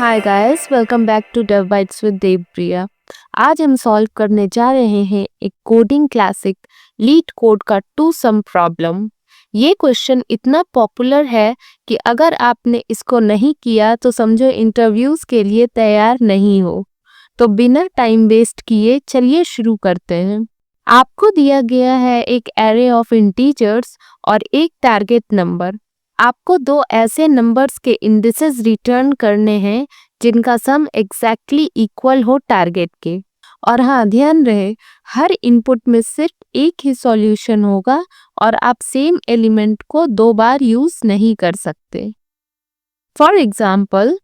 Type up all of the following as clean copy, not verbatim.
Hi guys, welcome back to Dev Bytes with Devpriya. आज हम solve करने जा रहे हैं एक कोडिंग क्लासिक लीड कोड का टू सम प्रॉब्लम। ये क्वेश्चन इतना पॉपुलर है कि अगर आपने इसको नहीं किया तो समझो इंटरव्यूज के लिए तैयार नहीं हो। तो बिना टाइम वेस्ट किए चलिए शुरू करते हैं। आपको दिया गया है एक एरे ऑफ इंटीजर्स और एक टारगेट नंबर। आपको दो ऐसे नंबर्स के इंडिसेस रिटर्न करने हैं जिनका सम एग्जैक्टली इक्वल हो टारगेट के। और हाँ, ध्यान रहे हर इनपुट में सिर्फ एक ही सॉल्यूशन होगा और आप सेम एलिमेंट को दो बार यूज नहीं कर सकते। फॉर एग्जाम्पल,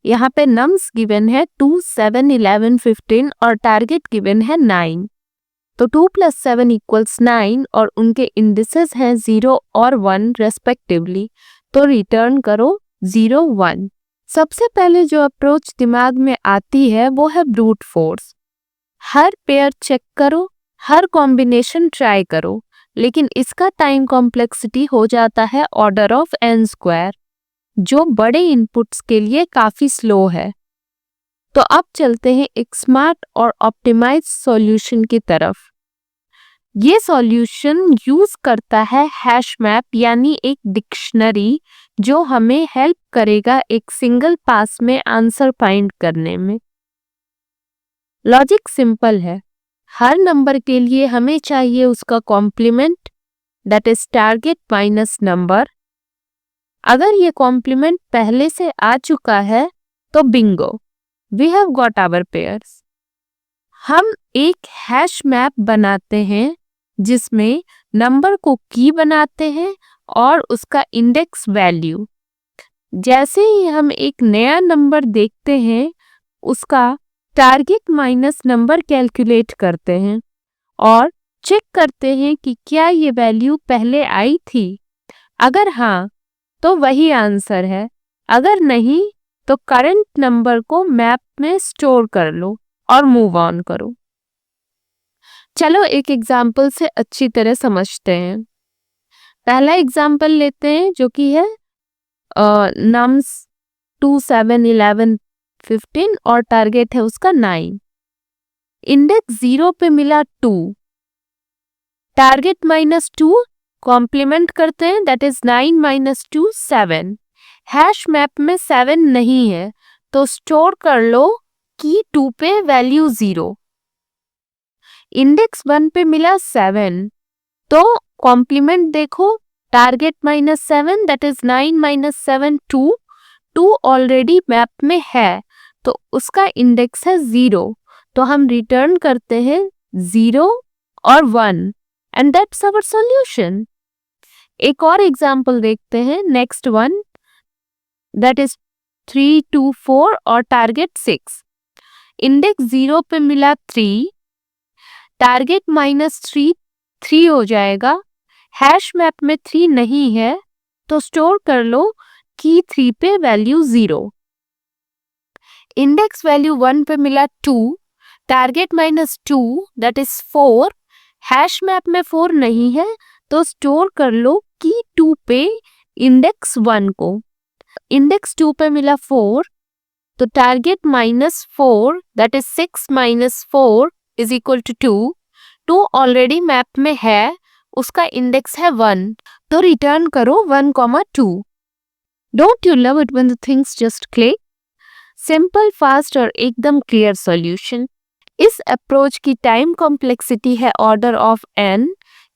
यहाँ पे नम्स गिवन है 2, 7, 11, 15 और टारगेट गिवन है 9। तो 2 + 7 = 9 और उनके इंडिसेस हैं 0 और 1 रेस्पेक्टिवली। तो रिटर्न करो 0, 1। सबसे पहले जो अप्रोच दिमाग में आती है वो है ब्रूट फोर्स। हर पेयर चेक करो, हर कॉम्बिनेशन ट्राई करो, लेकिन इसका टाइम कॉम्प्लेक्सिटी हो जाता है ऑर्डर ऑफ n², जो बड़े इनपुट्स के लिए काफी स्लो है। तो अब चलते हैं एक स्मार्ट और ऑप्टिमाइज्ड सॉल्यूशन की तरफ। ये सॉल्यूशन यूज करता है हैश मैप यानी एक डिक्शनरी जो हमें हेल्प करेगा एक सिंगल पास में आंसर फाइंड करने में। लॉजिक सिंपल है। हर नंबर के लिए हमें चाहिए उसका complement, that is target minus number. अगर ये कॉम्प्लीमेंट पहले से आ चुका है तो bingo, we have got our pairs. हम एक हैश मैप बनाते हैं जिसमें नंबर को की बनाते हैं और उसका इंडेक्स वैल्यू। जैसे ही हम एक नया नंबर देखते हैं उसका टारगेट माइनस नंबर कैलकुलेट करते हैं और चेक करते हैं कि क्या ये वैल्यू पहले आई थी। अगर हाँ तो वही आंसर है, अगर नहीं तो करंट नंबर को मैप में स्टोर कर लो और मूव ऑन करो। चलो एक एग्जाम्पल से अच्छी तरह समझते हैं। पहला एग्जाम्पल लेते हैं जो कि है नम्स 2, 7, 11, 15 और टारगेट है उसका 9। इंडेक्स 0 पे मिला 2, टारगेट -2 कॉम्प्लीमेंट करते हैं, दैट इज 9 - 2 7। हैश मैप में 7 नहीं है तो स्टोर कर लो की 2 पे वैल्यू 0। इंडेक्स 1 पे मिला 7 तो कॉम्प्लीमेंट देखो, target -7 that is 9 - 7 2। 2 already map में है तो उसका इंडेक्स है 0, तो हम रिटर्न करते हैं 0 और 1 एंड दैट्स आवर सॉल्यूशन। एक और एग्जांपल देखते हैं, नेक्स्ट वन, दैट इज 3, 2, 4 और टारगेट 6। इंडेक्स 0 पे मिला 3, टारगेट -3 3 हो जाएगा। हैश मैप में 3 नहीं है तो स्टोर कर लो की 3 पे वैल्यू 0। इंडेक्स वैल्यू 1 पे मिला 2, target -2 that is 4। Hash map में 4 नहीं है तो स्टोर कर लो की 2 पे इंडेक्स 1 को। इंडेक्स 2 पे मिला 4 तो target -4 that is 6 - 4 is equal to 2। 2 already map में है, उसका इंडेक्स है 1, तो रिटर्न करो 1, 2। Don't you love it when the things just click? Simple, fast और एकदम क्लियर सॉल्यूशन। इस अप्रोच की टाइम कॉम्प्लेक्सिटी है ऑर्डर ऑफ n,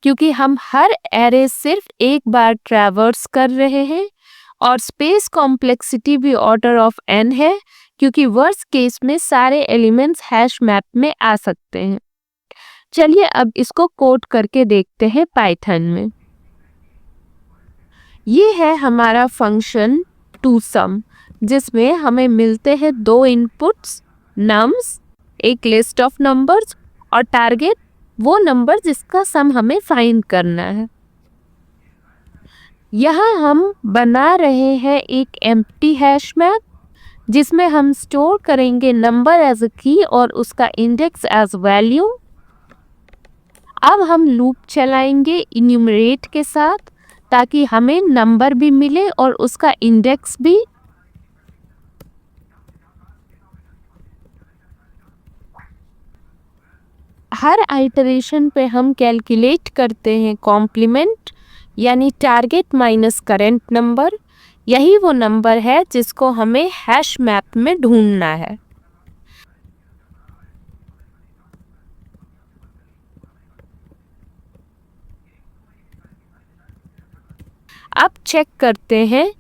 क्योंकि हम हर एरे सिर्फ एक बार ट्रैवर्स कर रहे हैं, और स्पेस कॉम्प्लेक्सिटी भी ऑर्डर ऑफ n है क्योंकि वर्स्ट केस में सारे एलिमेंट्स हैश मैप में आ सकते हैं। चलिए अब इसको कोड करके देखते हैं पाइथन में। ये है हमारा फंक्शन toSum, जिसमें हमें मिलते हैं दो इनपुट्स, नम्स, एक लिस्ट ऑफ नंबर्स, और टारगेट वो नंबर जिसका सम हमें फाइंड करना है। यहाँ हम बना रहे हैं एक एम्प्टी हैश मैप जिसमें हम स्टोर करेंगे नंबर एज अ की और उसका इंडेक्स एज वैल्यू। अब हम लूप चलाएंगे इन्यूमरेट के साथ ताकि हमें नंबर भी मिले और उसका इंडेक्स भी। हर आइटरेशन पे हम कैलकुलेट करते हैं कॉम्प्लीमेंट यानी टारगेट माइनस करंट नंबर। यही वो नंबर है जिसको हमें हैश मैप में ढूंढना है। अब चेक करते हैं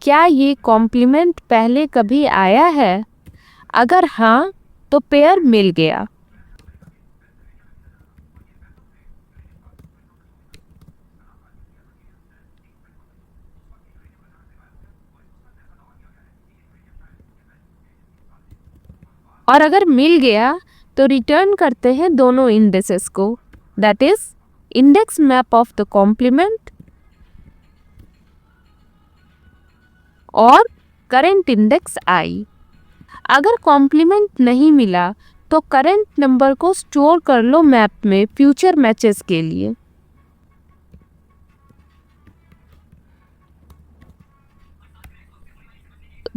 क्या ये कॉम्प्लीमेंट पहले कभी आया है। अगर हाँ तो पेयर मिल गया। और अगर मिल गया तो रिटर्न करते हैं दोनों इंडेक्सेस को, that is index map of the complement और करंट इंडेक्स आई। अगर कॉम्प्लीमेंट नहीं मिला तो करंट नंबर को स्टोर कर लो मैप में फ्यूचर मैचेस के लिए।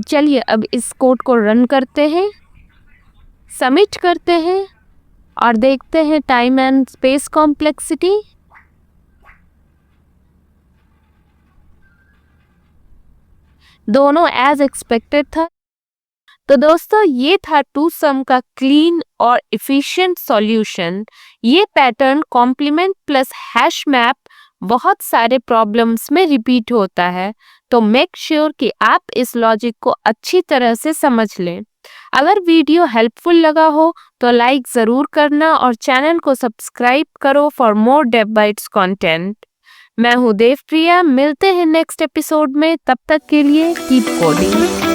चलिए अब इस कोड को रन करते हैं, सबमिट करते हैं और देखते हैं टाइम एंड स्पेस कॉम्प्लेक्सिटी। दोनों एज एक्सपेक्टेड था। तो दोस्तों ये था टू सम का क्लीन और इफिशिएंट सॉल्यूशन। ये pattern complement plus hash map बहुत सारे प्रॉब्लम्स में रिपीट होता है, तो मेक श्योर कि आप इस लॉजिक को अच्छी तरह से समझ लें। अगर वीडियो हेल्पफुल लगा हो तो लाइक ज़रूर करना और चैनल को सब्सक्राइब करो for more Dev Bytes content. मैं हूँ देवप्रिया, मिलते हैं नेक्स्ट एपिसोड में, तब तक के लिए कीप कोडिंग।